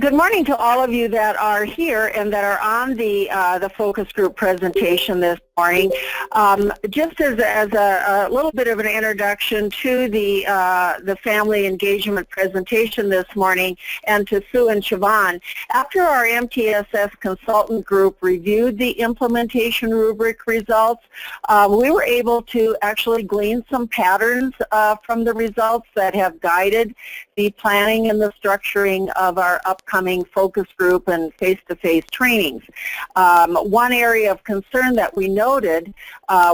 good morning to all of you that are here and that are on the focus group presentation this morning. Just as a little bit of an introduction to the family engagement presentation this morning, and to Sue and Siobhan, after our MTSS consultant group reviewed the implementation rubric results, we were able to actually glean some patterns from the results that have guided the planning and the structuring of our upcoming focus group and face-to-face trainings. One area of concern that we noted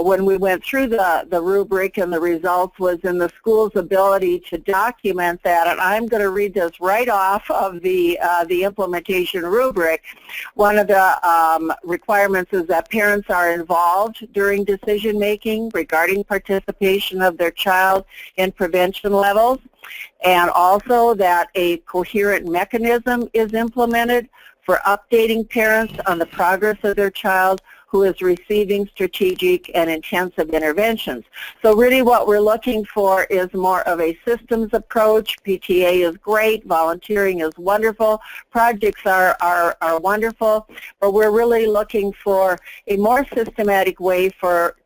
when we went through the rubric and the results was in the school's ability to document that, and I'm going to read this right off of the implementation rubric. One of the requirements is that parents are involved during decision making regarding participation of their child in prevention levels, and also that a coherent mechanism is implemented for updating parents on the progress of their child who is receiving strategic and intensive interventions. So really what we're looking for is more of a systems approach. PTA is great, volunteering is wonderful, projects are wonderful, but we're really looking for a more systematic way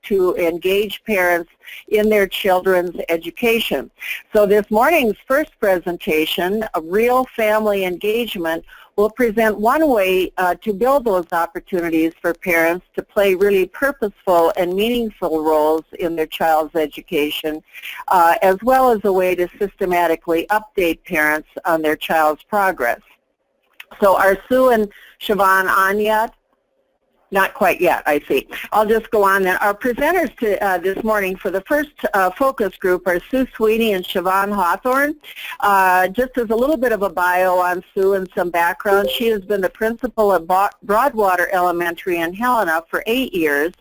to engage parents in their children's education. So this morning's first presentation, a real family engagement, will present one way to build those opportunities for parents to play really purposeful and meaningful roles in their child's education, as well as a way to systematically update parents on their child's progress. So are Sue and Siobhan on yet? Not quite yet, I see. I'll just go on then. Our presenters this morning for the first focus group are Sue Sweeney and Siobhan Hawthorne. Just as a little bit of a bio on Sue and some background, she has been the principal at Broadwater Elementary in Helena for 8 years.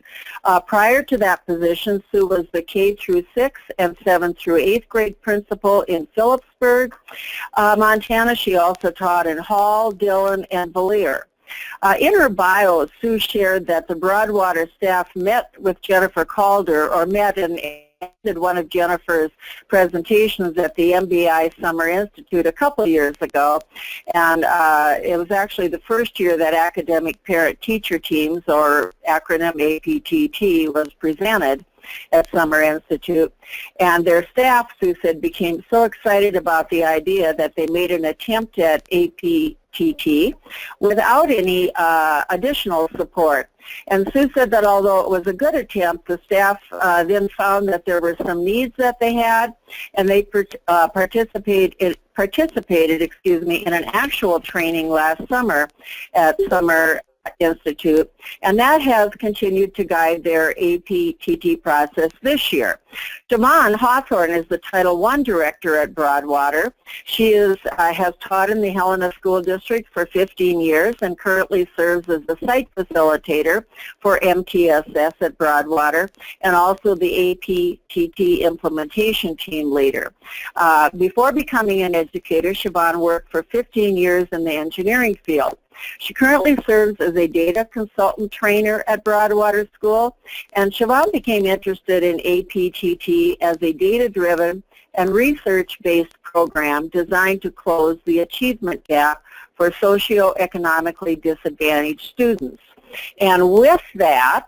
Prior to that position, Sue was the K through 6 and 7th through 8th grade principal in Phillipsburg, Montana. She also taught in Hall, Dillon, and Valier. In her bio, Sue shared that the Broadwater staff met with Jennifer Calder, or met and did one of Jennifer's presentations at the MBI Summer Institute a couple years ago, and it was actually the first year that academic parent-teacher teams, or acronym APTT, was presented at Summer Institute. And their staff, Sue said, became so excited about the idea that they made an attempt at APTT without any additional support. And Sue said that although it was a good attempt, the staff then found that there were some needs that they had, and they participated in an actual training last summer at Summer Institute, and that has continued to guide their APTT process this year. Siobhan Hawthorne is the Title I Director at Broadwater. She has taught in the Helena School District for 15 years and currently serves as the site facilitator for MTSS at Broadwater, and also the APTT implementation team leader. Before becoming an educator, Siobhan worked for 15 years in the engineering field. She currently serves as a data consultant trainer at Broadwater School, and Siobhan became interested in APTT as a data-driven and research-based program designed to close the achievement gap for socioeconomically disadvantaged students. And with that,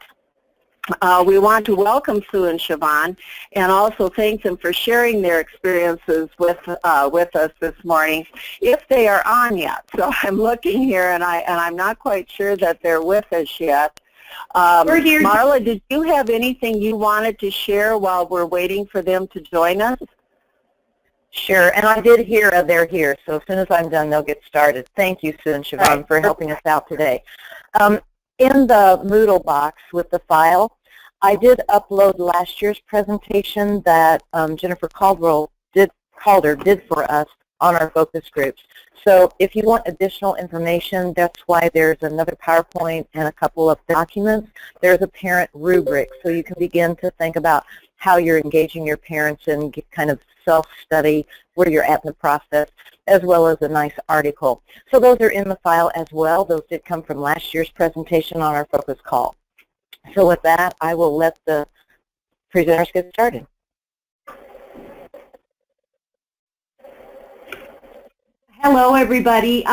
we want to welcome Sue and Siobhan and also thank them for sharing their experiences with us this morning, if they are on yet. So I'm looking here, and I'm not quite sure that they're with us yet. We're here. Marla, did you have anything you wanted to share while we're waiting for them to join us? Sure, and I did hear they're here, so as soon as I'm done, they'll get started. Thank you, Sue and Siobhan, for helping us out today. In the Moodle box with the file, I did upload last year's presentation that Jennifer Calder did for us on our focus groups. So if you want additional information, that's why there's another PowerPoint and a couple of documents. There's a parent rubric, so you can begin to think about how you're engaging your parents and get kind of self-study where you're at in the process, as well as a nice article. So those are in the file as well. Those did come from last year's presentation on our focus call. So with that, I will let the presenters get started. Hello, everybody.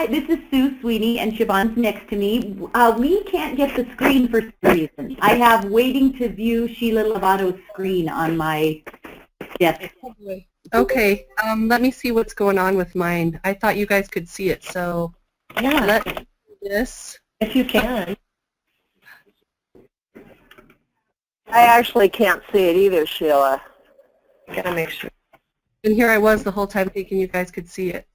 This is Sue Sweeney, and Siobhan's next to me. We can't get the screen for some reason. I have waiting to view Sheila Lovato's screen on my desk. Okay, let me see what's going on with mine. I thought you guys could see it, so Yeah. let's do this. If you can. I actually can't see it either, Sheila. Gotta make sure. And here I was the whole time thinking you guys could see it.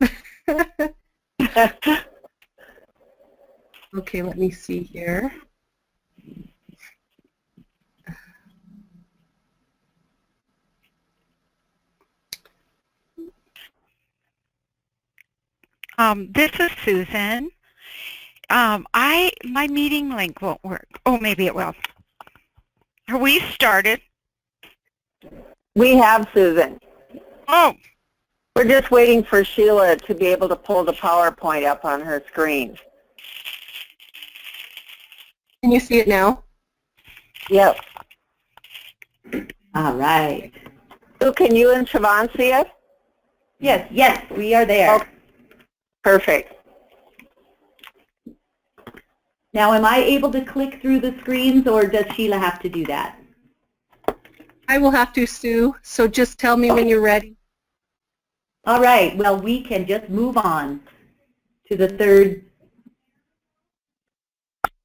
Okay, let me see here. This is Susan. My meeting link won't work. Oh, maybe it will. Are we started? We have Susan. Oh, We're just waiting for Sheila to be able to pull the PowerPoint up on her screen. Can you see it now? Yep. All right. So can you and Siobhan see it? Yes, we are there. Okay. Perfect. Now, am I able to click through the screens, or does Sheila have to do that? I will have to, Sue, so just tell me when you're ready. All right. Well, we can just move on to the third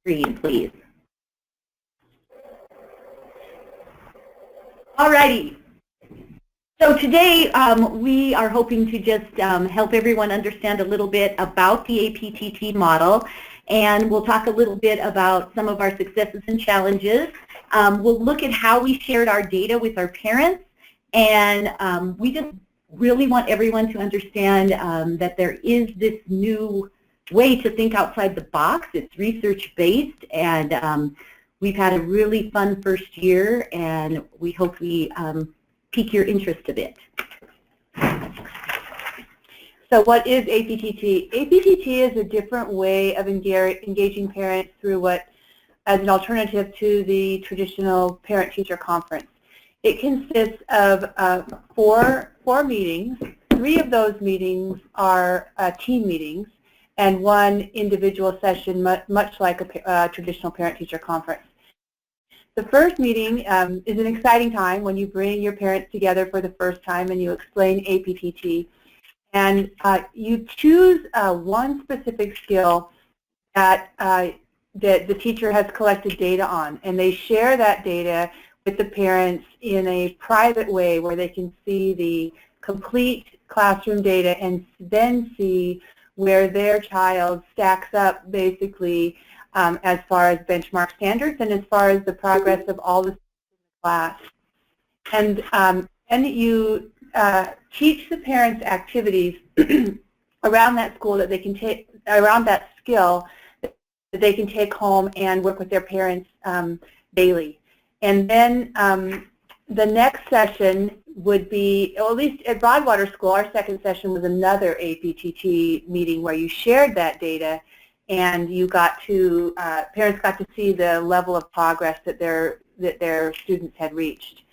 screen, please. All righty. So today we are hoping to just help everyone understand a little bit about the APTT model, and we'll talk a little bit about some of our successes and challenges. We'll look at how we shared our data with our parents, and we just really want everyone to understand that there is this new way to think outside the box. It's research-based, and we've had a really fun first year, and we hope we pique your interest a bit. So what is APTT? APTT is a different way of engaging parents through as an alternative to the traditional parent-teacher conference. It consists of four meetings. 3 of those meetings are team meetings, and 1 individual session, much like a traditional parent-teacher conference. The first meeting is an exciting time when you bring your parents together for the first time and you explain APTT. And you choose one specific skill that the teacher has collected data on, and they share that data with the parents in a private way where they can see the complete classroom data and then see where their child stacks up basically as far as benchmark standards and as far as the progress of all the students in the class. And you teach the parents activities around that school that they can take, around that skill that they can take home and work with their parents daily. And then the next session would be, or at least at Broadwater School, our second session was another APTT meeting where you shared that data and you got to, parents got to see the level of progress that their students had reached.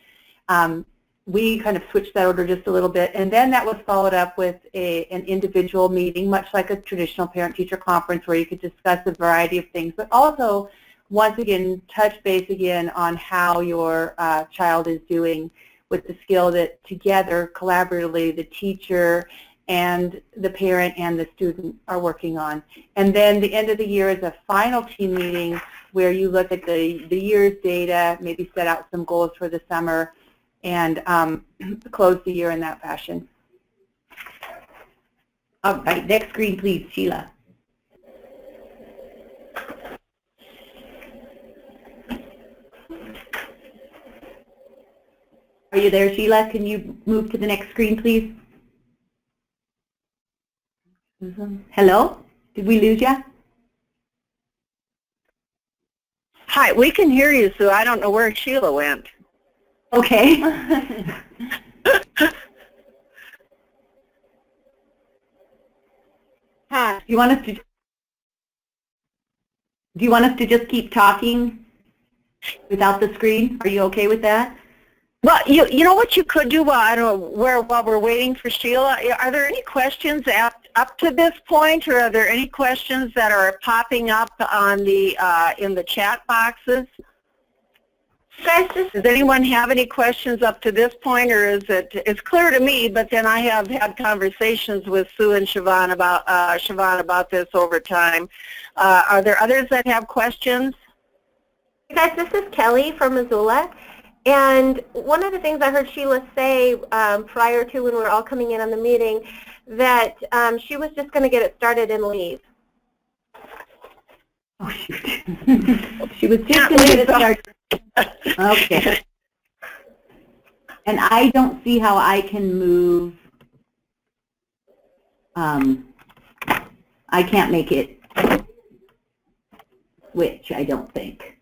We kind of switched that order just a little bit, and then that was followed up with an individual meeting, much like a traditional parent-teacher conference where you could discuss a variety of things, but also, once again, touch base again on how your child is doing with the skill that together, collaboratively, the teacher and the parent and the student are working on. And then the end of the year is a final team meeting where you look at the year's data, maybe set out some goals for the summer, and close the year in that fashion. All right, next screen, please, Sheila. Are you there, Sheila? Can you move to the next screen, please? Hello? Did we lose you? Hi, we can hear you, Sue. I don't know where Sheila went. Okay. Hi. Do you want us to just keep talking without the screen? Are you okay with that? Well, you know what you could do while we're waiting for Sheila. Are there any questions up to this point, or are there any questions that are popping up on the in the chat boxes? Guys, does anyone have any questions up to this point, or is it's clear to me, but then I have had conversations with Sue and Siobhan about this over time. Are there others that have questions? Guys, this is Kelly from Missoula, and one of the things I heard Sheila say prior to when we were all coming in on the meeting, that she was just going to get it started and leave. Oh, shoot. She was just going to get it started. Okay. And I don't see how I can move. I can't make it switch, I don't think.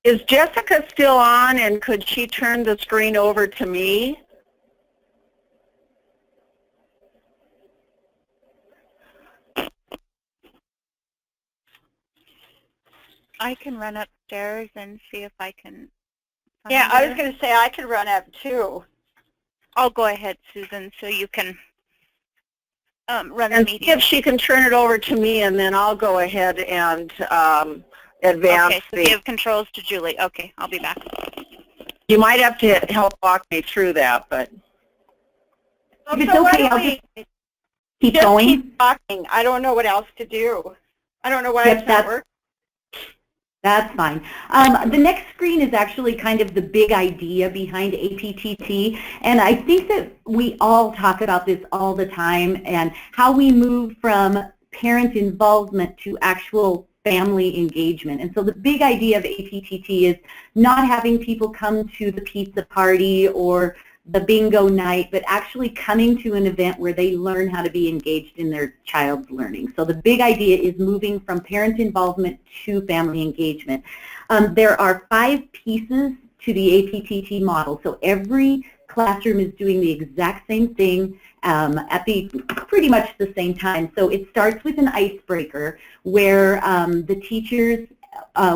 Is Jessica still on, and could she turn the screen over to me? I can run upstairs and see if I can find Yeah, I was her. going to say I could run up too. I'll go ahead, Susan, so you can run the And see meeting. if she can turn it over to me, and then I'll go ahead and advance Okay, so the... give controls to Julie. Okay, I'll be back. You might have to help walk me through that, but... If it's So why okay, don't I'll we keep just going. keep talking. I don't know what else to do. I don't know why Yep, it's not working. That's fine. The next screen is actually kind of the big idea behind APTT, and I think that we all talk about this all the time, and how we move from parent involvement to actual family engagement. And so the big idea of APTT is not having people come to the pizza party or the bingo night, but actually coming to an event where they learn how to be engaged in their child's learning. So the big idea is moving from parent involvement to family engagement. There are 5 pieces to the APTT model. So every classroom is doing the exact same thing at pretty much the same time. So it starts with an icebreaker where the teachers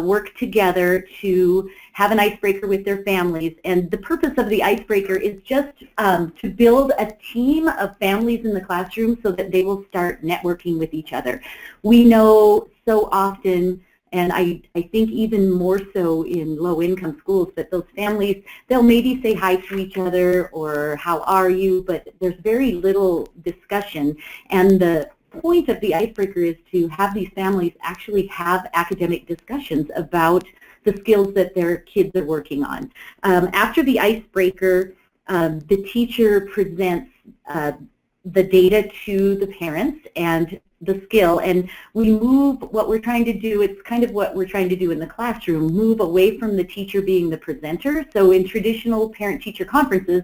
work together to have an icebreaker with their families, and the purpose of the icebreaker is just to build a team of families in the classroom so that they will start networking with each other. We know so often, and I think even more so in low-income schools, that those families, they'll maybe say hi to each other or how are you, but there's very little discussion. And the point of the icebreaker is to have these families actually have academic discussions about the skills that their kids are working on. After the icebreaker, the teacher presents the data to the parents and the skill, and we move what we're trying to do, it's kind of what we're trying to do in the classroom, move away from the teacher being the presenter. So in traditional parent-teacher conferences,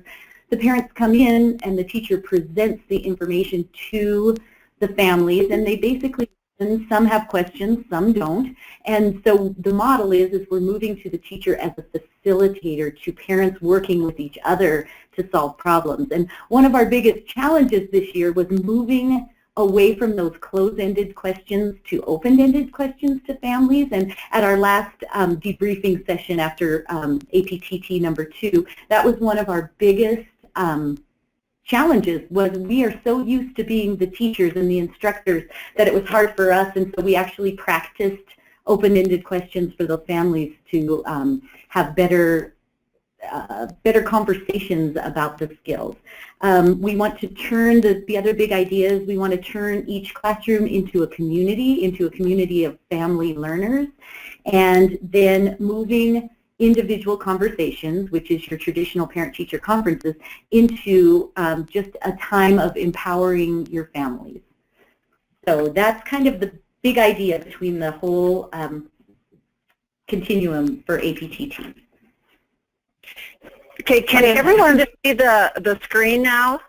the parents come in and the teacher presents the information to the families, and they basically, and some have questions, some don't. And so the model is we're moving to the teacher as a facilitator to parents working with each other to solve problems. And one of our biggest challenges this year was moving away from those closed-ended questions to open-ended questions to families. And at our last debriefing session after APTT number 2, that was one of our biggest challenges, was we are so used to being the teachers and the instructors that it was hard for us, and so we actually practiced open-ended questions for the families to have better conversations about the skills. We want to turn the other big ideas, we want to turn each classroom into a community of family learners, and then moving individual conversations, which is your traditional parent-teacher conferences, into just a time of empowering your families. So that's kind of the big idea between the whole continuum for APTT. Okay, can everyone see the screen now?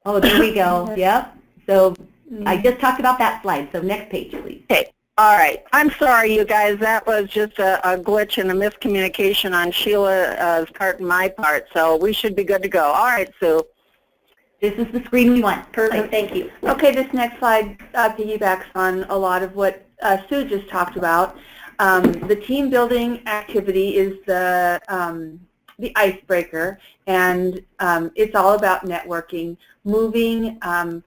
Oh, there we go. Yep. So I just talked about that slide. So next page, please. Okay. All right. I'm sorry, you guys. That was just a glitch and a miscommunication on Sheila's part and my part. So we should be good to go. All right, Sue. This is the screen we want. Perfect. Thank you. Okay, this next slide piggybacks on a lot of what Sue just talked about. The team building activity is the icebreaker, and it's all about networking, moving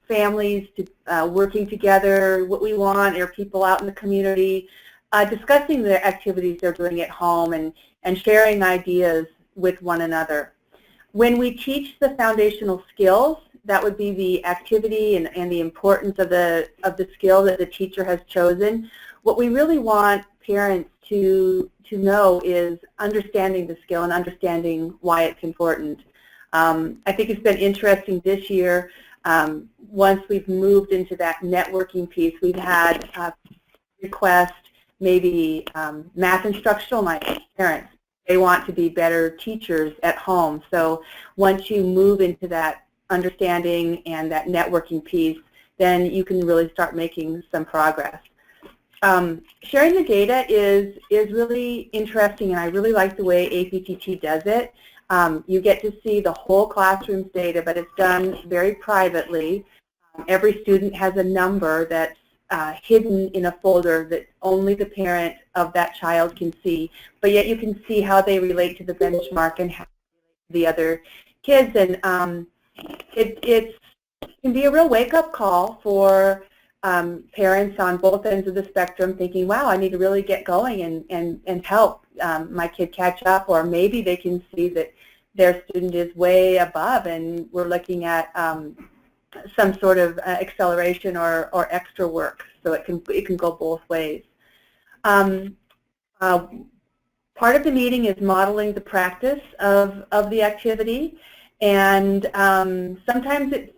families to working together, what we want, or people out in the community, discussing the activities they're doing at home, and sharing ideas with one another. When we teach the foundational skills, that would be the activity and the importance of the skill that the teacher has chosen. What we really want parents to know is understanding the skill and understanding why it's important. I think it's been interesting this year. Once we've moved into that networking piece, we've had requests, maybe math instructional night parents. They want to be better teachers at home. So once you move into that understanding and that networking piece, then you can really start making some progress. Sharing the data is really interesting, and I really like the way APTT does it. You get to see the whole classroom's data, but it's done very privately. Every student has a number that's hidden in a folder that only the parent of that child can see, but yet you can see how they relate to the benchmark and how the other kids. And it can be a real wake-up call for parents on both ends of the spectrum thinking, wow, I need to really get going and help my kid catch up, or maybe they can see that their student is way above and we're looking at some sort of acceleration or extra work. So it can go both ways. Part of the meeting is modeling the practice of the activity, and sometimes it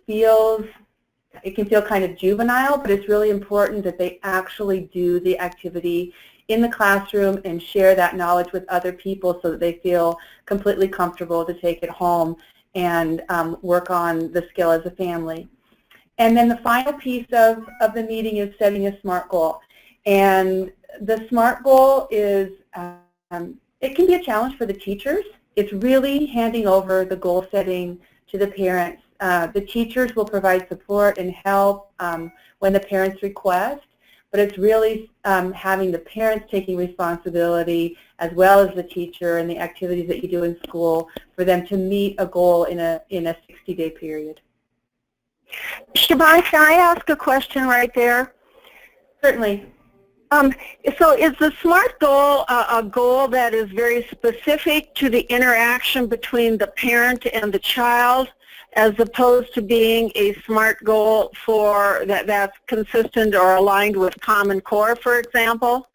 can feel kind of juvenile, but it's really important that they actually do the activity in the classroom and share that knowledge with other people so that they feel completely comfortable to take it home and work on the skill as a family. And then the final piece of the meeting is setting a SMART goal. And the SMART goal is, it can be a challenge for the teachers. It's really handing over the goal setting to the parents. The teachers will provide support and help when the parents request, but it's really having the parents taking responsibility as well as the teacher and the activities that you do in school for them to meet a goal in a 60-day period. Siobhan, can I ask a question right there? Certainly. So is the SMART goal a goal that is very specific to the interaction between the parent and the child, as opposed to being a SMART goal for that's consistent or aligned with Common Core, for example?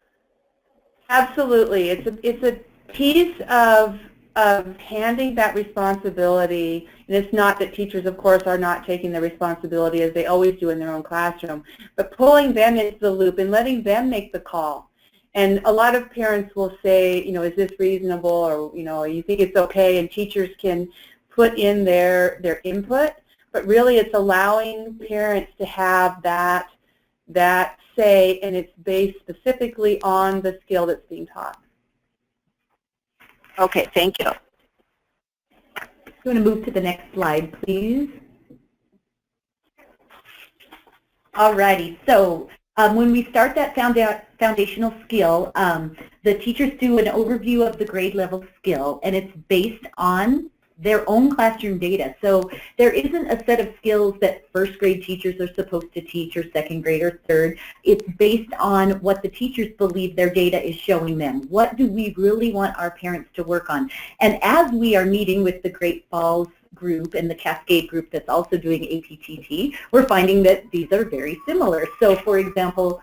Absolutely. It's a piece of handing that responsibility, and it's not that teachers, of course, are not taking the responsibility as they always do in their own classroom, but pulling them into the loop and letting them make the call. And a lot of parents will say, you know, is this reasonable, or, you know, you think it's okay, and teachers can put in their input, but really it's allowing parents to have that say, and it's based specifically on the skill that's being taught. Okay, thank you. I'm going to move to the next slide, please. Alrighty, so when we start that foundational skill, the teachers do an overview of the grade level skill, and it's based on their own classroom data. So there isn't a set of skills that first grade teachers are supposed to teach, or second grade or third. It's based on what the teachers believe their data is showing them. What do we really want our parents to work on? And as we are meeting with the Great Falls group and the Cascade group that's also doing APTT, we're finding that these are very similar. So for example,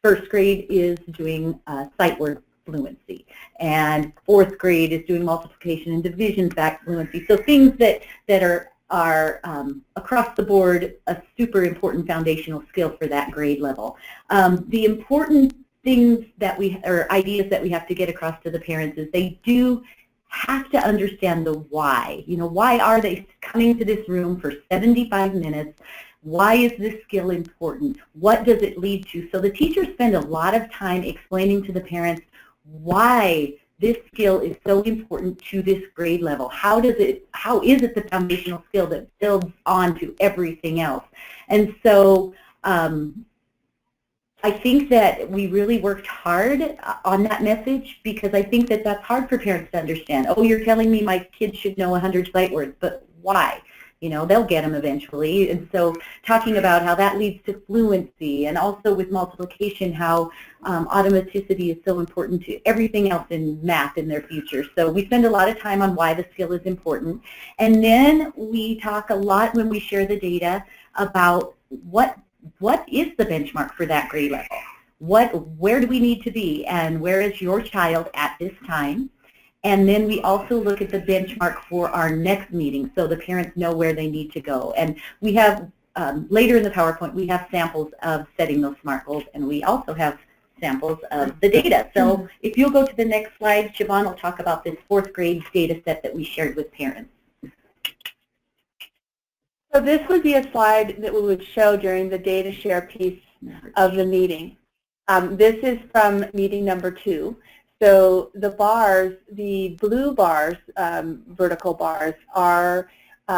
first grade is doing sight word fluency, and fourth grade is doing multiplication and division fact fluency. So things that are across the board a super important foundational skill for that grade level. The important things that ideas that we have to get across to the parents is they do have to understand the why. You know, why are they coming to this room for 75 minutes? Why is this skill important? What does it lead to? So the teachers spend a lot of time explaining to the parents why this skill is so important to this grade level. How is it the foundational skill that builds on to everything else? And so I think that we really worked hard on that message because I think that that's hard for parents to understand. Oh, you're telling me my kids should know 100 sight words, but why? You know, they'll get them eventually. And so talking about how that leads to fluency, and also with multiplication, how automaticity is so important to everything else in math in their future. So we spend a lot of time on why the skill is important. And then we talk a lot when we share the data about what is the benchmark for that grade level? Where do we need to be, and where is your child at this time? And then we also look at the benchmark for our next meeting so the parents know where they need to go. And we have, later in the PowerPoint, we have samples of setting those SMART goals, and we also have samples of the data. So if you'll go to the next slide, Siobhan will talk about this 4th grade data set that we shared with parents. So this would be a slide that we would show during the data share piece of the meeting. This is from meeting number 2. So the bars, the blue bars, vertical bars, are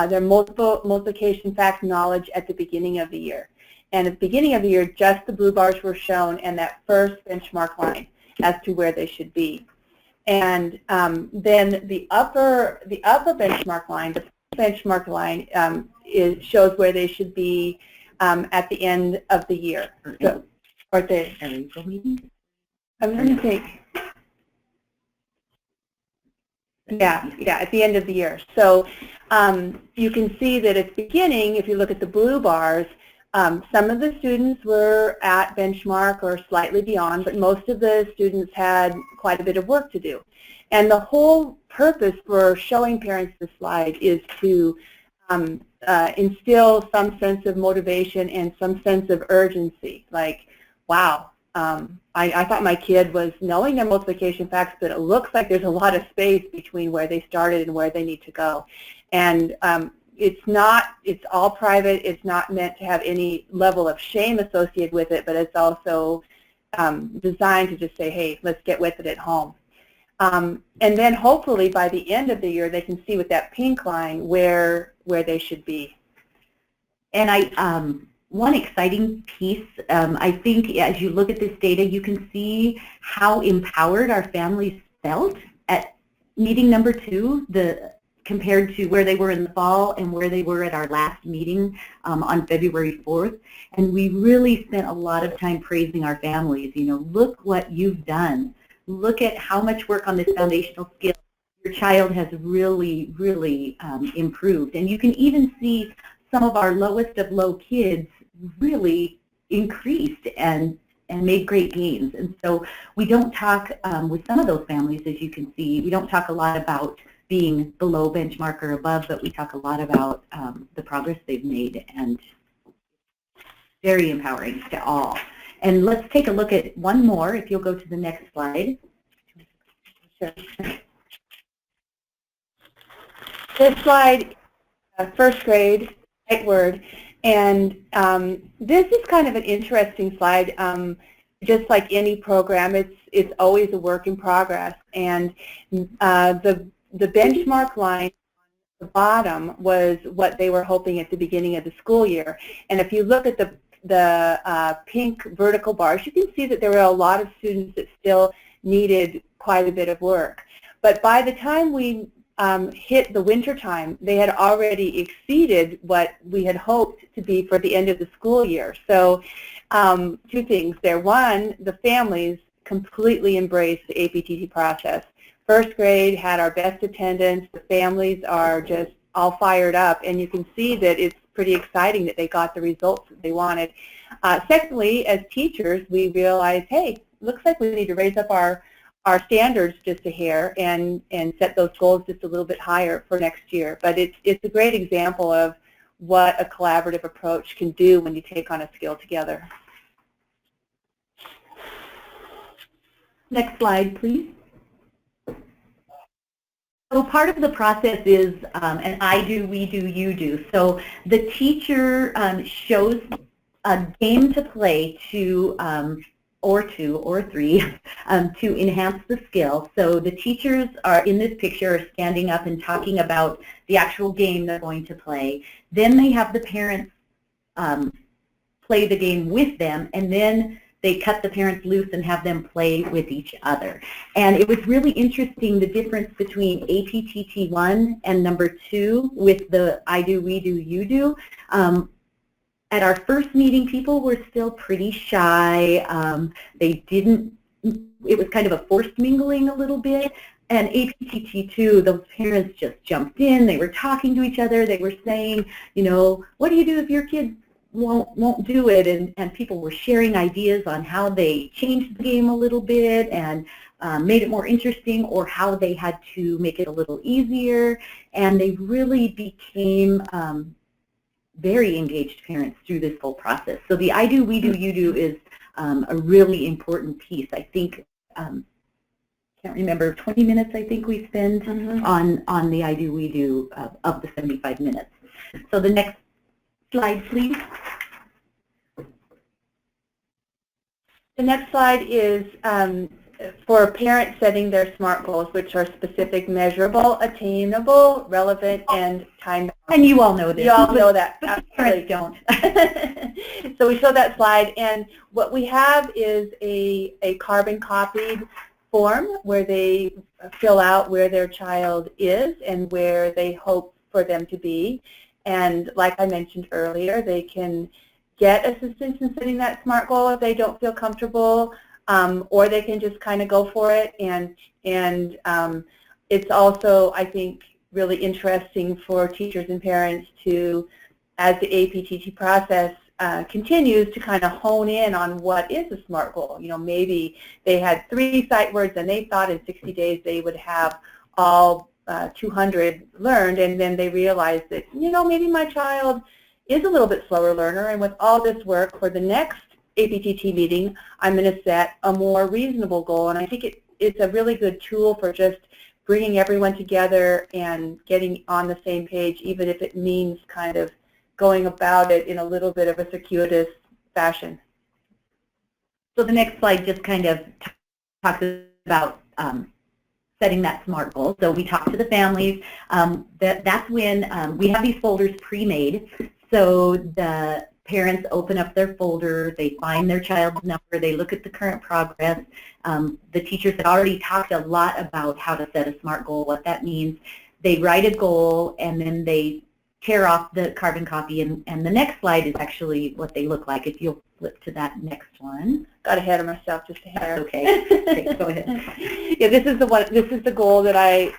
their multiplication fact knowledge at the beginning of the year. And at the beginning of the year, just the blue bars were shown and that first benchmark line as to where they should be. And then the upper benchmark line, the benchmark line, shows where they should be at the end of the year. So, or the, I'm going to think. Yeah, at the end of the year. So you can see that at the beginning, if you look at the blue bars, some of the students were at benchmark or slightly beyond, but most of the students had quite a bit of work to do. And the whole purpose for showing parents this slide is to instill some sense of motivation and some sense of urgency. Like, wow, I thought my kid was knowing their multiplication facts, but it looks like there's a lot of space between where they started and where they need to go. And it's all private. It's not meant to have any level of shame associated with it, but it's also designed to just say, hey, let's get with it at home. And then hopefully by the end of the year, they can see with that pink line where they should be. And one exciting piece, I think as you look at this data, you can see how empowered our families felt at meeting number 2, compared to where they were in the fall and where they were at our last meeting on February 4th. And we really spent a lot of time praising our families. You know, look what you've done. Look at how much work on this foundational skill your child has really, really improved. And you can even see some of our lowest of low kids really increased and made great gains. And so we don't talk, with some of those families, as you can see, we don't talk a lot about being below benchmark or above, but we talk a lot about the progress they've made, and very empowering to all. And let's take a look at one more, if you'll go to the next slide. Sure. This slide, 1st grade, sight word, and this is kind of an interesting slide. Just like any program, it's always a work in progress, and the benchmark line on the bottom was what they were hoping at the beginning of the school year. And if you look at the pink vertical bars, you can see that there were a lot of students that still needed quite a bit of work. But by the time we hit the winter time, they had already exceeded what we had hoped to be for the end of the school year. So 2 things there. One, the families completely embraced the APTT process. 1st grade had our best attendance. The families are just all fired up, and you can see that it's pretty exciting that they got the results that they wanted. Secondly, as teachers, we realized, hey, looks like we need to raise up our standards just a hair and set those goals just a little bit higher for next year. But it's a great example of what a collaborative approach can do when you take on a skill together. Next slide, please. So part of the process is an I do, we do, you do. So the teacher shows a game to play to, or 2 or 3, to enhance the skill. So the teachers are in this picture are standing up and talking about the actual game they're going to play. Then they have the parents play the game with them, and then they cut the parents loose and have them play with each other. And it was really interesting, the difference between APTT1 and number 2 with the I do, we do, you do. At our first meeting, people were still pretty shy. It was kind of a forced mingling a little bit. And APTT2, the parents just jumped in. They were talking to each other. They were saying, you know, what do you do if your kid won't do it? And people were sharing ideas on how they changed the game a little bit and made it more interesting, or how they had to make it a little easier. And they really became very engaged parents through this whole process. So the I do, we do, you do is a really important piece. I think, can't remember, 20 minutes I think we spend on the I do, we do of the 75 minutes. So the next slide, please. The next slide is for parents setting their SMART goals, which are specific, measurable, attainable, relevant, and time-bound. And you all know this. You all know that. But the parents don't. So we show that slide, and what we have is a carbon copied form where they fill out where their child is and where they hope for them to be. And like I mentioned earlier, they can get assistance in setting that SMART goal if they don't feel comfortable, or they can just kind of go for it. And it's also, I think, really interesting for teachers and parents to, as the APTT process continues, to kind of hone in on what is a SMART goal. You know, maybe they had 3 sight words and they thought in 60 days they would have all 200 learned, and then they realized that, you know, maybe my child is a little bit slower learner, and with all this work for the next APTT meeting, I'm going to set a more reasonable goal. And I think it's a really good tool for just bringing everyone together and getting on the same page, even if it means kind of going about it in a little bit of a circuitous fashion. So the next slide just kind of talks about setting that SMART goal. So we talk to the families. That's when we have these folders pre-made. So the parents open up their folder, they find their child's number, they look at the current progress. The teachers had already talked a lot about how to set a SMART goal, what that means. They write a goal, and then they tear off the carbon copy, and the next slide is actually what they look like. If you'll flip to that next one. Got ahead of myself just a hair. That's okay. Okay, go ahead. Yeah, this is the one. This is the goal that I,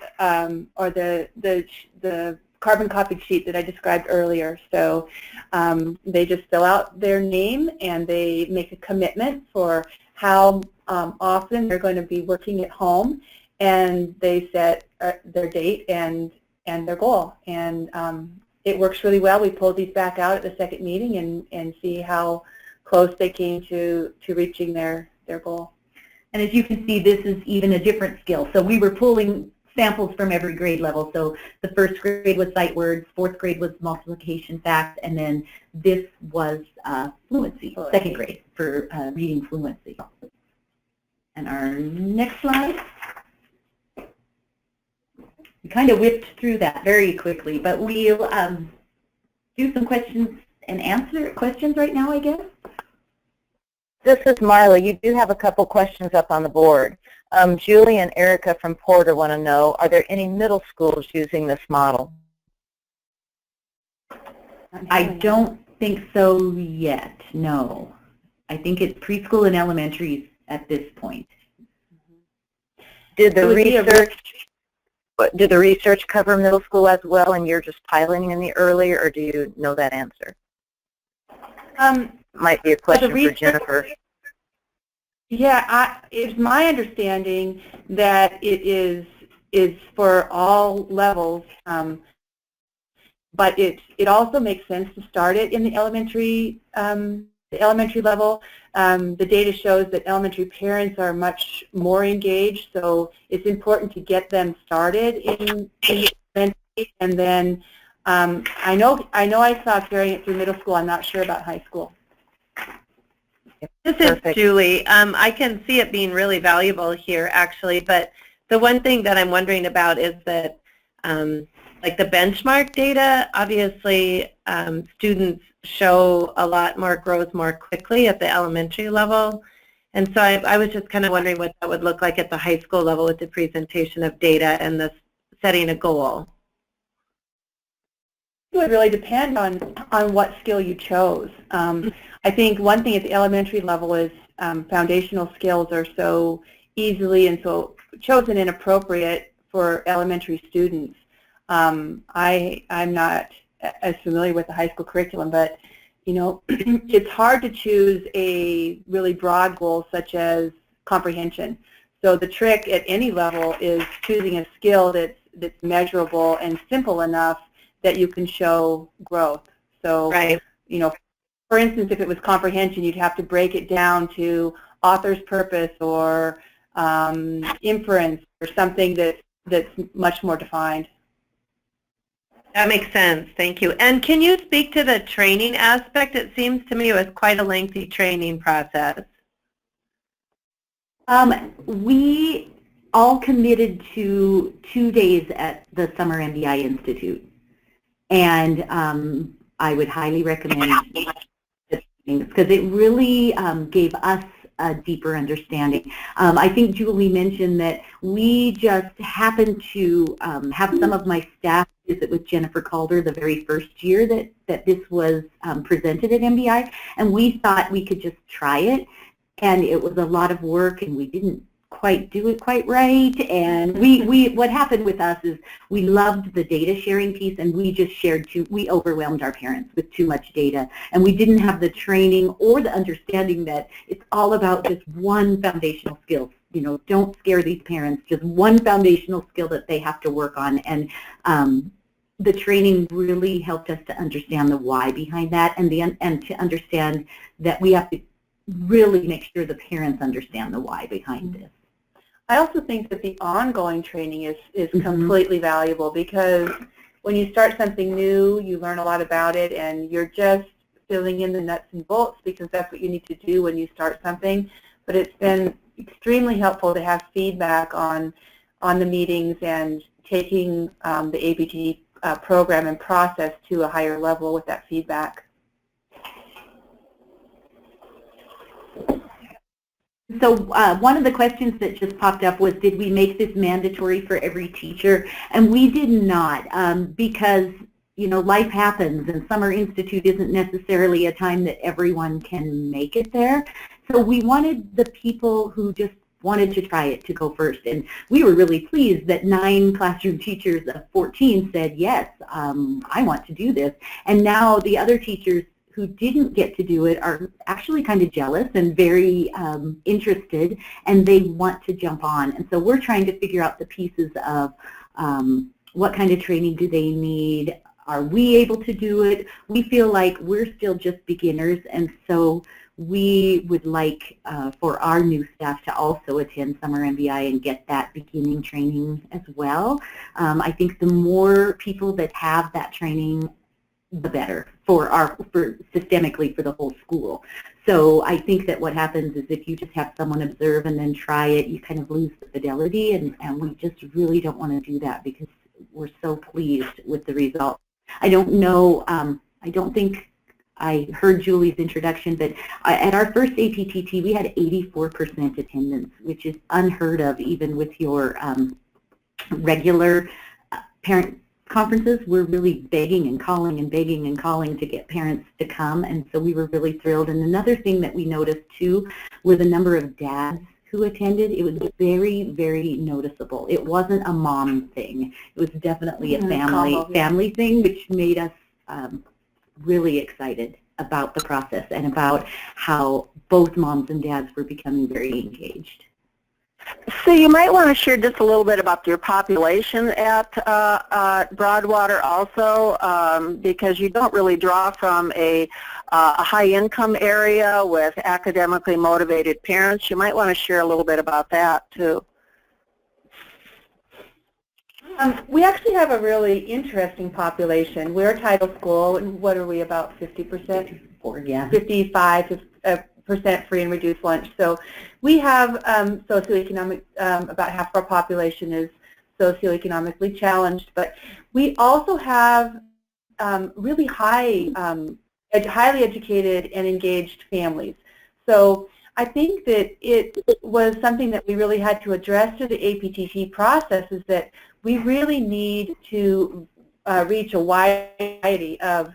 or the carbon copied sheet that I described earlier. So they just fill out their name and they make a commitment for how often they're going to be working at home, and they set their date and their goal. And it works really well. We pulled these back out at the second meeting and see how close they came to reaching their goal. And as you can see, this is even a different skill. So we were pulling samples from every grade level. So the first grade was sight words, 4th grade was multiplication facts, and then this was fluency, 2nd grade for reading fluency. And our next slide. We kind of whipped through that very quickly, but we'll do some questions and answer questions right now, I guess. This is Marla. You do have a couple questions up on the board. Julie and Erica from Porter want to know, are there any middle schools using this model? I don't think so yet, no. I think it's preschool and elementary at this point. Did the research cover middle school as well, and you're just piloting in the early, or do you know that answer? Might be a question for Jennifer. Yeah, it's my understanding that it is for all levels, but it also makes sense to start it in the elementary level. The data shows that elementary parents are much more engaged, so it's important to get them started in elementary, and then I know I saw carrying it through middle school. I'm not sure about high school. This is Julie. I can see it being really valuable here, actually, but the one thing that I'm wondering about is that, like the benchmark data, obviously students show a lot more growth more quickly at the elementary level, And so I was just kind of wondering what that would look like at the high school level with the presentation of data and the setting a goal. It would really depend on what skill you chose. I think one thing at the elementary level is foundational skills are so easily and so chosen and appropriate for elementary students. I'm not as familiar with the high school curriculum, but it's hard to choose a really broad goal such as comprehension. So the trick at any level is choosing a skill that's measurable and simple enough that you can show growth. So, right. For instance, if it was comprehension, you'd have to break it down to author's purpose or inference or something that's much more defined. That makes sense. Thank you. And can you speak to the training aspect? It seems to me it was quite a lengthy training process. We all committed to 2 days at the Summer MBI Institute, and I would highly recommend it because it really gave us a deeper understanding. I think Julie mentioned that we just happened to have some of my staff visit with Jennifer Calder the very first year that this was presented at MBI, and we thought we could just try it, and it was a lot of work, and we didn't quite do it quite right, and what happened with us is we loved the data sharing piece, and we just we overwhelmed our parents with too much data, and we didn't have the training or the understanding that it's all about just one foundational skill. Don't scare these parents, just one foundational skill that they have to work on, and the training really helped us to understand the why behind that, and to understand that we have to really make sure the parents understand the why behind this. I also think that the ongoing training is completely valuable, because when you start something new, you learn a lot about it, and you're just filling in the nuts and bolts because that's what you need to do when you start something. But it's been extremely helpful to have feedback on the meetings and taking the APT program and process to a higher level with that feedback. So one of the questions that just popped up was, did we make this mandatory for every teacher? And we did not, because life happens, and Summer Institute isn't necessarily a time that everyone can make it there. So we wanted the people who just wanted to try it to go first, and we were really pleased that 9 classroom teachers of 14 said, yes, I want to do this. And now the other teachers who didn't get to do it are actually kind of jealous and very interested, and they want to jump on. And so we're trying to figure out the pieces of what kind of training do they need, are we able to do it? We feel like we're still just beginners, and so we would like for our new staff to also attend Summer MBI and get that beginning training as well. I think the more people that have that training, the better for systemically for the whole school. So I think that what happens is if you just have someone observe and then try it, you kind of lose the fidelity, and we just really don't want to do that because we're so pleased with the results. I don't know, I don't think I heard Julie's introduction, but at our first APTT we had 84% attendance, which is unheard of even with your regular parent conferences. We're really begging and calling and begging and calling to get parents to come, and so we were really thrilled. And another thing that we noticed too were the number of dads who attended. It was very, very noticeable. It wasn't a mom thing. It was definitely a family thing, which made us really excited about the process and about how both moms and dads were becoming very engaged. So you might want to share just a little bit about your population at Broadwater also, because you don't really draw from a high-income area with academically motivated parents. You might want to share a little bit about that too. We actually have a really interesting population. We're a title school, and what are we, about 50%? 55% free and reduced lunch. So we have socioeconomic, about half of our population is socioeconomically challenged, but we also have really highly educated and engaged families. So I think that it was something that we really had to address through the APTT process, is that we really need to reach a wide variety of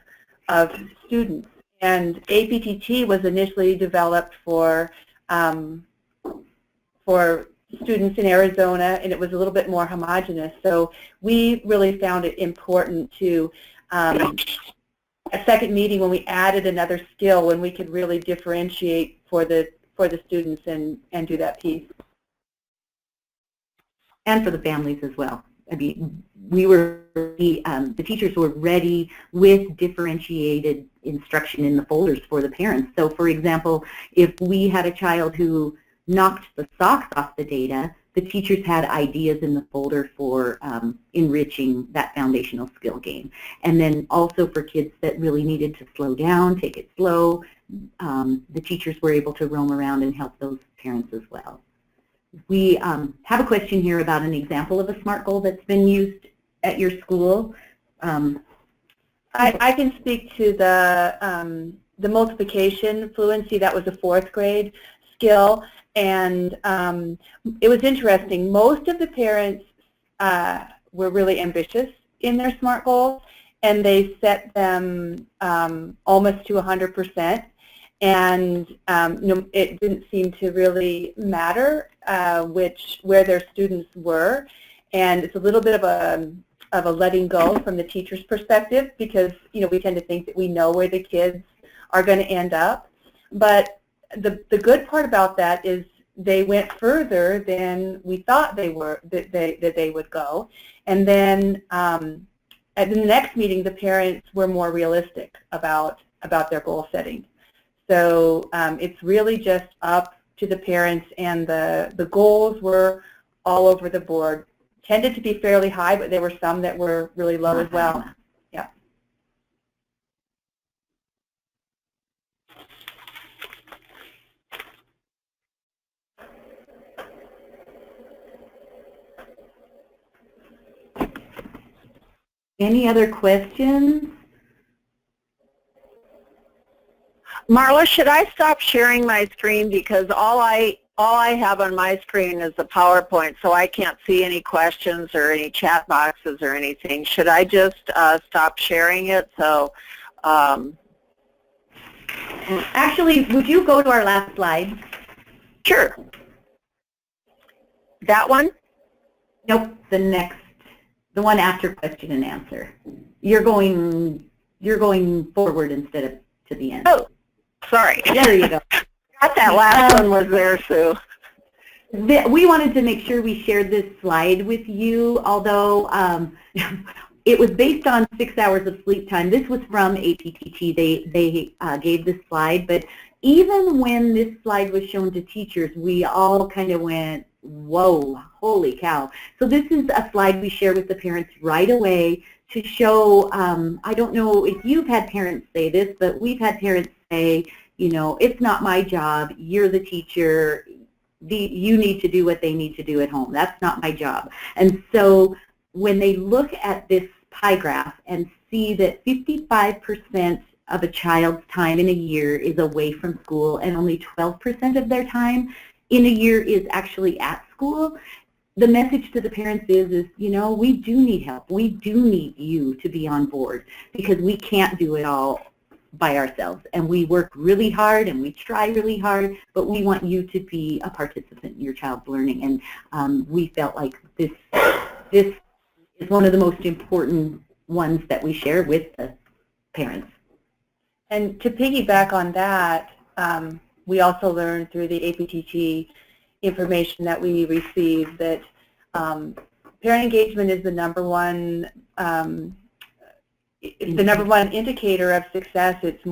students. And APTT was initially developed for students in Arizona, and it was a little bit more homogeneous. So we really found it important to a second meeting when we added another skill, when we could really differentiate for the students and do that piece. And for the families as well. I mean, the teachers were ready with differentiated instruction in the folders for the parents. So for example, if we had a child who knocked the socks off the data, the teachers had ideas in the folder for enriching that foundational skill game. And then also for kids that really needed to slow down, take it slow, the teachers were able to roam around and help those parents as well. We have a question here about an example of a SMART goal that's been used at your school. I can speak to the multiplication fluency. That was a 4th grade skill, and it was interesting. Most of the parents were really ambitious in their SMART goals, and they set them almost to 100%. And it didn't seem to really matter where their students were, and it's a little bit of a letting go from the teacher's perspective, because we tend to think that we know where the kids are going to end up. But the good part about that is they went further than we thought they would go, and then at the next meeting, the parents were more realistic about their goal setting. So it's really just up to the parents, and the goals were all over the board. Tended to be fairly high, but there were some that were really low as well. Yeah. Any other questions? Marla, should I stop sharing my screen, because all I have on my screen is the PowerPoint, so I can't see any questions or any chat boxes or anything. Should I just stop sharing it? So, Actually, would you go to our last slide? Sure. That one? Nope, the one after question and answer. You're going forward instead of to the end. Oh, sorry. There you go. Got that last one was there, Sue. We wanted to make sure we shared this slide with you, although it was based on 6 hours of sleep time. This was from APTT. They gave this slide, but even when this slide was shown to teachers, we all kind of went, whoa, holy cow. So this is a slide we share with the parents right away to show, I don't know if you've had parents say this, but we've had parents say, it's not my job, you're the teacher, you need to do what they need to do at home. That's not my job. And so when they look at this pie graph and see that 55% of a child's time in a year is away from school and only 12% of their time in a year is actually at school, the message to the parents is, we do need help. We do need you to be on board, because we can't do it all by ourselves, and we work really hard and we try really hard, but we want you to be a participant in your child's learning. And we felt like this is one of the most important ones that we share with the parents. And to piggyback on that, we also learned through the APTT information that we received that parent engagement is the number one indicator of success. It's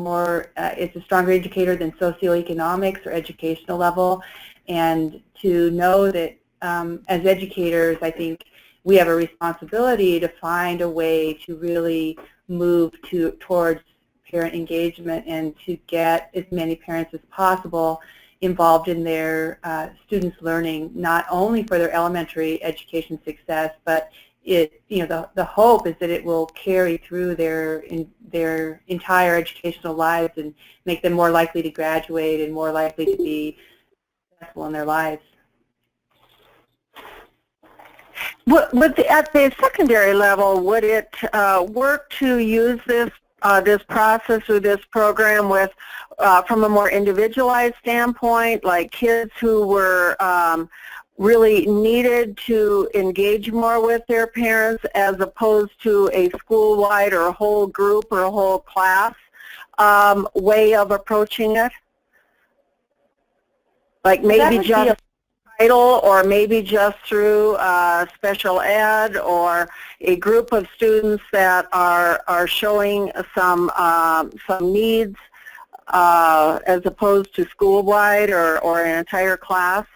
a stronger indicator than socioeconomics or educational level. And to know that as educators, I think we have a responsibility to find a way to really move towards parent engagement and to get as many parents as possible involved in their students' learning, not only for their elementary education success, but the hope is that it will carry through their entire educational lives and make them more likely to graduate and more likely to be successful in their lives. At the secondary level, would it work to use this this process or this program with from a more individualized standpoint, like kids who were really needed to engage more with their parents as opposed to a school-wide or a whole group or a whole class way of approaching it? Like maybe just title, or maybe just through special ed, or a group of students that are showing some needs as opposed to school-wide or an entire class?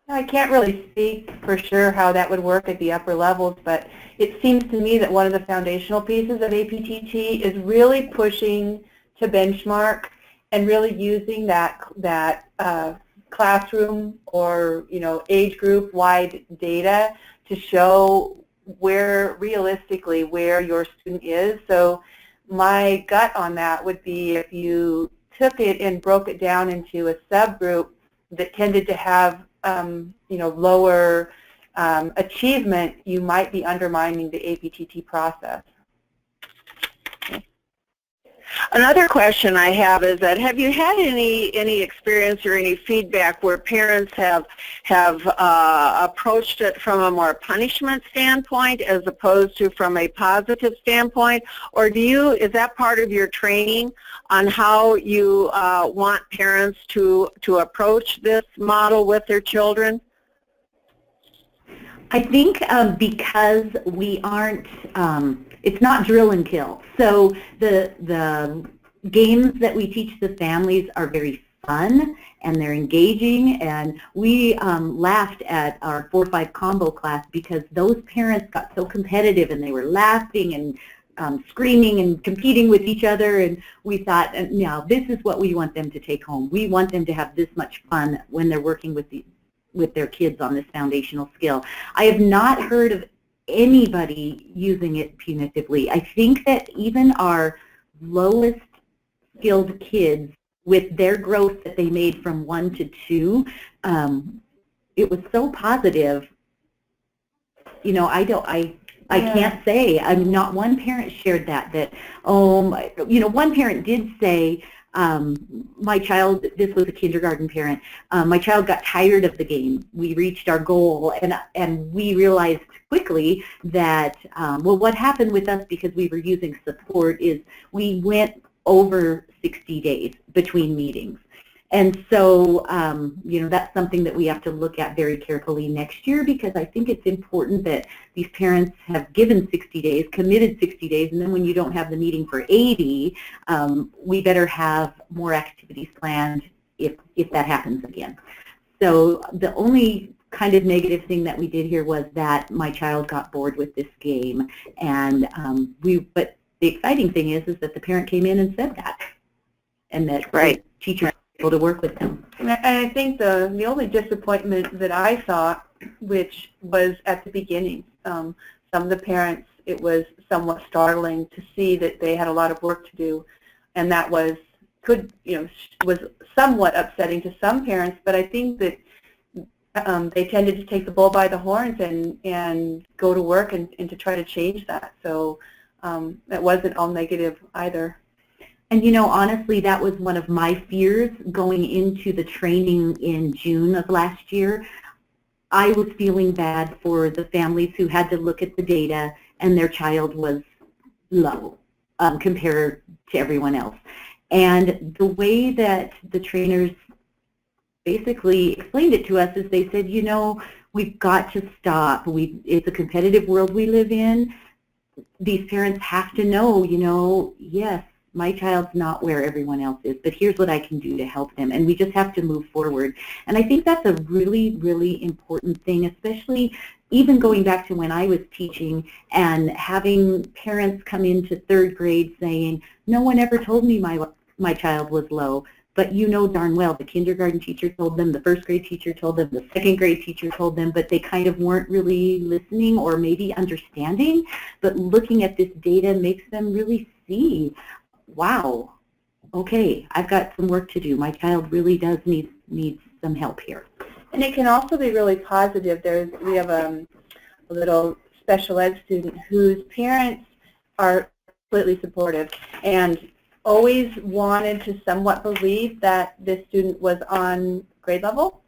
I can't really speak for sure how that would work at the upper levels, but it seems to me that one of the foundational pieces of APTT is really pushing to benchmark and really using that classroom or age group wide data to show realistically where your student is. So my gut on that would be if you took it and broke it down into a subgroup that tended to have lower achievement, you might be undermining the APTT process. Another question I have is that have you had any experience or any feedback where parents have approached it from a more punishment standpoint as opposed to from a positive standpoint, or is that part of your training on how you want parents to approach this model with their children? I think because we aren't, it's not drill and kill. So the games that we teach the families are very fun and they're engaging, and we laughed at our 4-5 combo class because those parents got so competitive and they were laughing and screaming and competing with each other, and we thought, now this is what we want them to take home. We want them to have this much fun when they're working with their kids on this foundational skill. I have not heard of anybody using it punitively. I think that even our lowest skilled kids, with their growth that they made from 1 to 2, it was so positive. I can't say. Not one parent shared that one parent did say, my child, this was a kindergarten parent, my child got tired of the game. We reached our goal, and we realized quickly that, what happened with us because we were using support is we went over 60 days between meetings. And so, that's something that we have to look at very carefully next year, because I think it's important that these parents have given 60 days, committed 60 days, and then when you don't have the meeting for 80, we better have more activities planned if that happens again. So the only kind of negative thing that we did here was that my child got bored with this game, and but the exciting thing is that the parent came in and said that, and that the teacher able to work with them. And I think the only disappointment that I saw, which was at the beginning, some of the parents, it was somewhat startling to see that they had a lot of work to do, and that was somewhat upsetting to some parents. But I think that they tended to take the bull by the horns and go to work and to try to change that. So it wasn't all negative either. And honestly, that was one of my fears going into the training in June of last year. I was feeling bad for the families who had to look at the data and their child was low compared to everyone else. And the way that the trainers basically explained it to us is they said, we've got to stop. It's a competitive world we live in. These parents have to know, yes, my child's not where everyone else is, but here's what I can do to help them. And we just have to move forward. And I think that's a really, really important thing, especially even going back to when I was teaching and having parents come into 3rd grade saying, no one ever told me my child was low. But darn well, the kindergarten teacher told them, the 1st grade teacher told them, the 2nd grade teacher told them, but they kind of weren't really listening or maybe understanding. But looking at this data makes them really see, wow, okay, I've got some work to do. My child really does need needs some help here. And it can also be really positive. We have a little special ed student whose parents are completely supportive and always wanted to somewhat believe that this student was on grade level.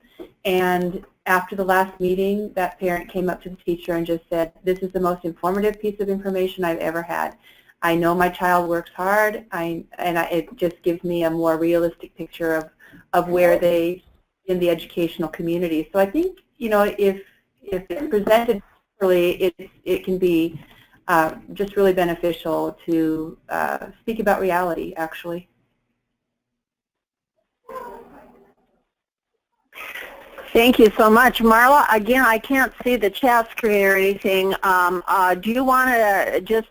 And after the last meeting, that parent came up to the teacher and just said, "This is the most informative piece of information I've ever had. I know my child works hard, it just gives me a more realistic picture of where they in the educational community." So I think, you know, if it's presented properly, it can be just really beneficial to speak about reality, actually. Thank you so much. Marla, again, I can't see the chat screen or anything. Do you want to just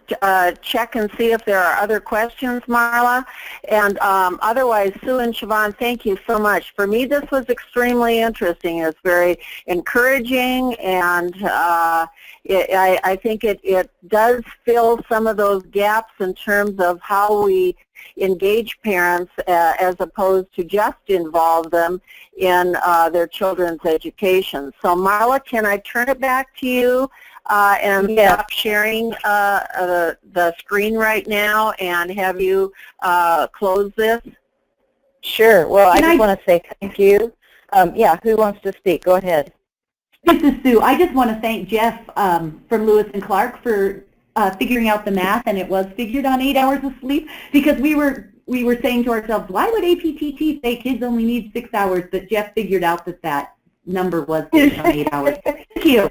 check and see if there are other questions, Marla? And otherwise, Sue and Siobhan, thank you so much. For me, this was extremely interesting. It's very encouraging, and I think it does fill some of those gaps in terms of how we engage parents as opposed to just involve them in their children's education. So Marla, can I turn it back to you and stop sharing the screen right now and have you close this? Sure. Well, I just want to say thank you. Yeah, who wants to speak? Go ahead. This is Sue. I just want to thank Jeff from Lewis and Clark for figuring out the math, and it was figured on 8 hours of sleep, because we were saying to ourselves, why would APTT say kids only need 6 hours? But Jeff figured out that number was based on 8 hours. Thank you.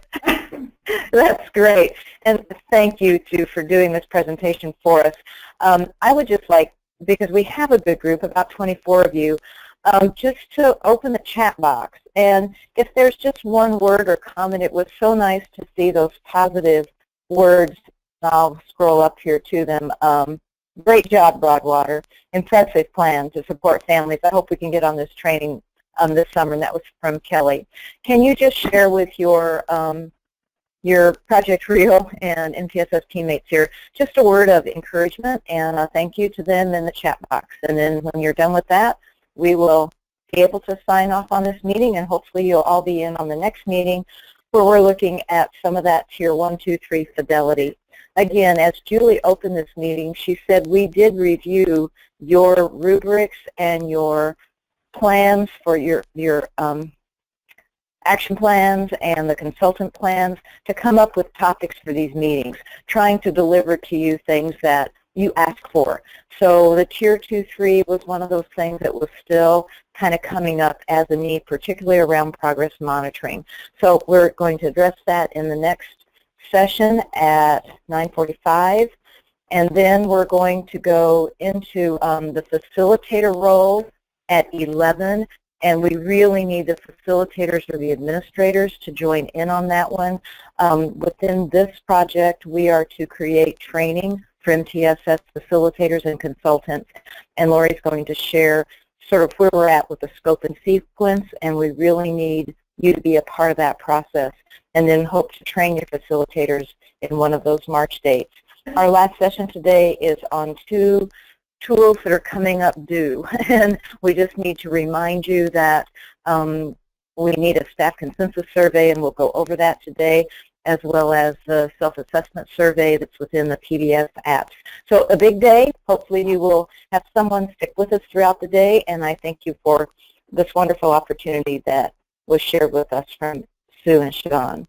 That's great. And thank you, too, for doing this presentation for us. I would just like, because we have a good group, about 24 of you, just to open the chat box. And if there's just one word or comment, it was so nice to see those positive words. I'll scroll up here to them. Great job, Broadwater. Impressive plan to support families. I hope we can get on this training this summer, and that was from Kelly. Can you just share with your Project Real and MTSS teammates here just a word of encouragement and a thank you to them in the chat box? And then when you're done with that, we will be able to sign off on this meeting, and hopefully you'll all be in on the next meeting where we're looking at some of that Tier 1, 2, 3 fidelity. Again, as Julie opened this meeting, she said we did review your rubrics and your plans for your action plans and the consultant plans to come up with topics for these meetings, trying to deliver to you things that you asked for. So the Tier 2, 3 was one of those things that was still kind of coming up as a need, particularly around progress monitoring. So we're going to address that in the next session at 9:45, and then we're going to go into the facilitator role at 11, and we really need the facilitators or the administrators to join in on that one. Within this project, we are to create training for MTSS facilitators and consultants, and Lori's going to share sort of where we're at with the scope and sequence, and we really need you to be a part of that process, and then hope to train your facilitators in one of those March dates. Our last session today is on 2 tools that are coming up due, and we just need to remind you that we need a staff consensus survey, and we'll go over that today, as well as the self-assessment survey that's within the PBS apps. So a big day. Hopefully you will have someone stick with us throughout the day, and I thank you for this wonderful opportunity that was shared with us from Sue and Siobhan.